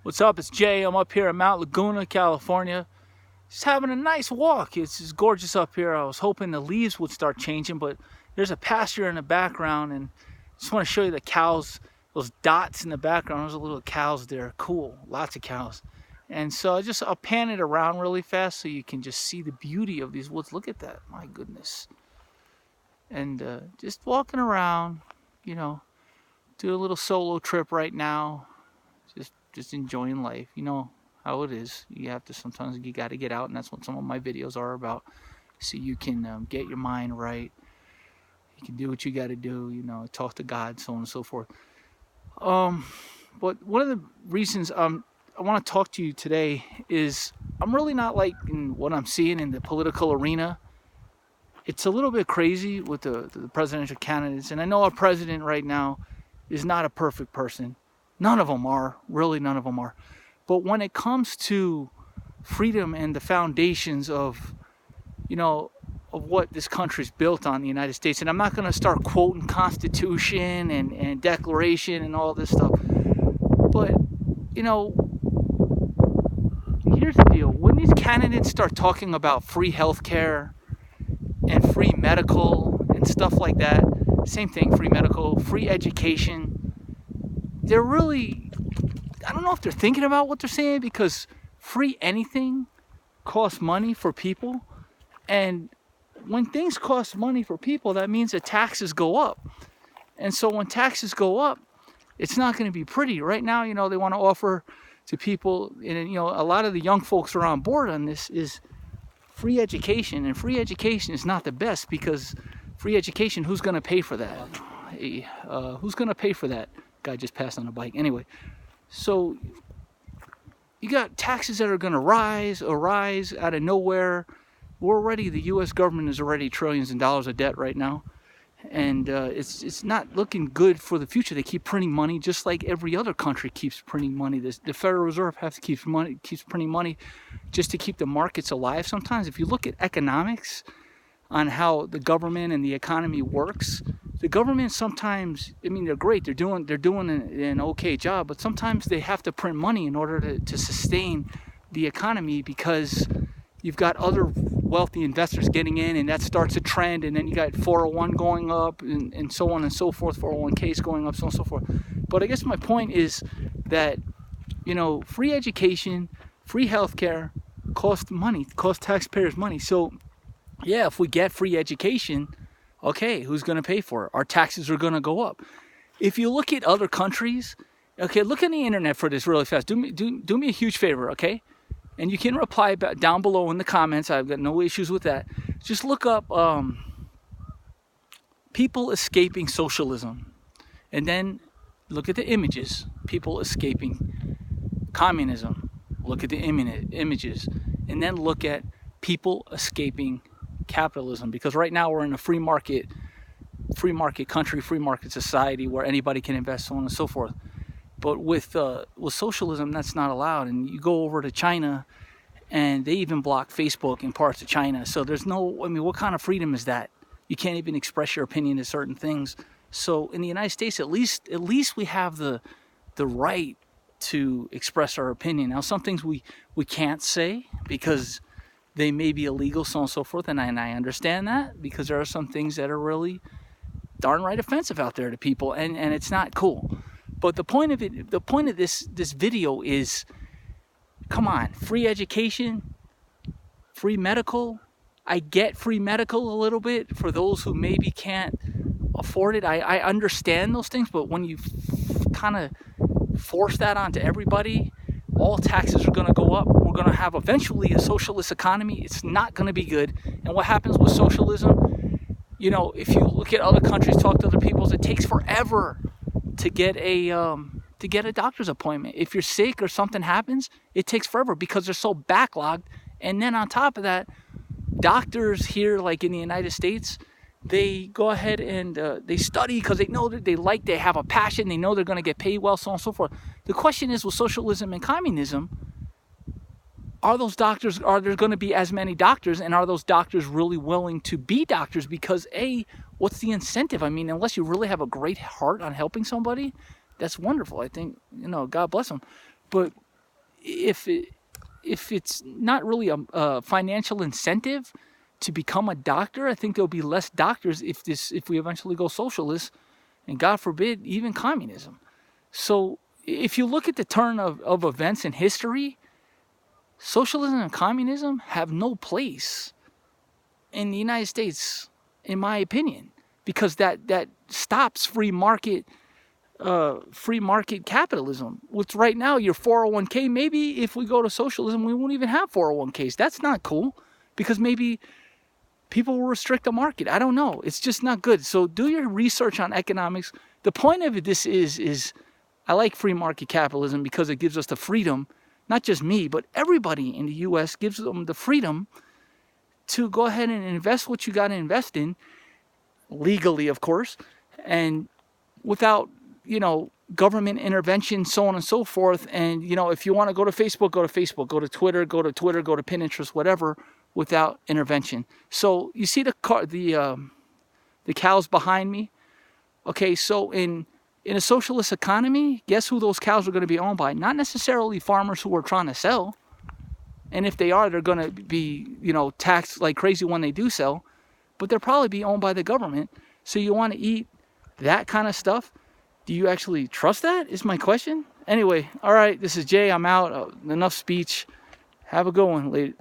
What's up? It's Jay. I'm up here in Mount Laguna, California. Just having a nice walk. It's just gorgeous up here. I was hoping the leaves would start changing, but there's a pasture in the background, and I just want to show you the cows, those dots in the background. Those are little cows there. Cool. Lots of cows. And so I'll pan it around really fast so you can just see the beauty of these woods. Look at that. My goodness. And just walking around, do a little solo trip right now. Just enjoying life. You know how it is. You got to get out, and that's what some of my videos are about. So you can get your mind right. You can do what you got to do. Talk to God, so on and so forth. But one of the reasons I want to talk to you today is I'm really not liking what I'm seeing in the political arena. It's a little bit crazy with the presidential candidates, and I know our president right now is not a perfect person. None of them are. Really, none of them are. But when it comes to freedom and the foundations of what this country's built on, the United States, and I'm not going to start quoting Constitution and Declaration and all this stuff, but, here's the deal. When these candidates start talking about free healthcare and free medical and stuff like that, same thing, free medical, free education, they're really, I don't know if they're thinking about what they're saying, because free anything costs money for people. And when things cost money for people, that means that taxes go up. And so when taxes go up, it's not going to be pretty. Right now, they want to offer to people, and a lot of the young folks are on board on this, is free education. And free education is not the best, because free education, who's going to pay for that? Who's going to pay for that? Guy just passed on a bike. Anyway, so you got taxes that are going to rise out of nowhere. The U.S. government is already trillions of dollars of debt right now, and it's not looking good for the future. They keep printing money just like every other country keeps printing money. The Federal Reserve keeps printing money just to keep the markets alive. Sometimes, if you look at economics on how the government and the economy works, the government sometimes, they're great. They're doing an okay job, but sometimes they have to print money in order to sustain the economy, because you've got other wealthy investors getting in, and that starts a trend, and then you got 401 going up, and so on and so forth, 401ks going up, so on and so forth. But I guess my point is that, free education, free healthcare costs money, costs taxpayers money. So, yeah, if we get free education, okay, who's going to pay for it? Our taxes are going to go up. If you look at other countries, okay, look on the internet for this really fast. Do me a huge favor, okay? And you can reply down below in the comments. I've got no issues with that. Just look up people escaping socialism. And then look at the images. People escaping communism. Look at the images. And then look at people escaping capitalism, because right now we're in a free market country, free market society where anybody can invest, so on and so forth. But with socialism, that's not allowed. And you go over to China, and they even block Facebook in parts of China. So there's what kind of freedom is that? You can't even express your opinion to certain things. So in the United States, at least we have the right to express our opinion. Now, some things we can't say because they may be illegal, so on and so forth, and I understand that, because there are some things that are really darn right offensive out there to people, and it's not cool. But the point of this video is, come on, free education, free medical. I get free medical a little bit for those who maybe can't afford it. I understand those things, but when you kind of force that onto everybody, all taxes are going to go up. We're going to have eventually a socialist economy. It's not going to be good. And what happens with socialism? If you look at other countries, talk to other people, it takes forever to get a doctor's appointment. If you're sick or something happens, it takes forever because they're so backlogged. And then on top of that, doctors here, like in the United States, they go ahead and they study because they know that they have a passion, they know they're going to get paid well, so on and so forth. The question is, with socialism and communism, are there going to be as many doctors, and are those doctors really willing to be doctors? Because what's the incentive? Unless you really have a great heart on helping somebody, that's wonderful. I think, God bless them. But if it's not really a financial incentive to become a doctor, I think there'll be less doctors if we eventually go socialist, and God forbid, even communism. So if you look at the turn of events in history, socialism and communism have no place in the United States, in my opinion, because that stops free market capitalism. Which right now, your 401k, maybe if we go to socialism, we won't even have 401ks. That's not cool, because maybe people will restrict the market. I don't know. It's just not good. So do your research on economics. The point of this is I like free market capitalism because it gives us the freedom, not just me, but everybody in the U.S. gives them the freedom to go ahead and invest what you got to invest in, legally, of course, and without, government intervention, so on and so forth. And, if you want to go to Facebook, go to Facebook, go to Twitter, go to Pinterest, whatever, without intervention. So you see the cows behind me? Okay, so in a socialist economy, guess who those cows are going to be owned by? Not necessarily farmers who are trying to sell. And if they are, they're going to be, taxed like crazy when they do sell. But they'll probably be owned by the government. So you want to eat that kind of stuff? Do you actually trust that, is my question. Anyway, all right, this is Jay. I'm out. Enough speech. Have a good one. Later.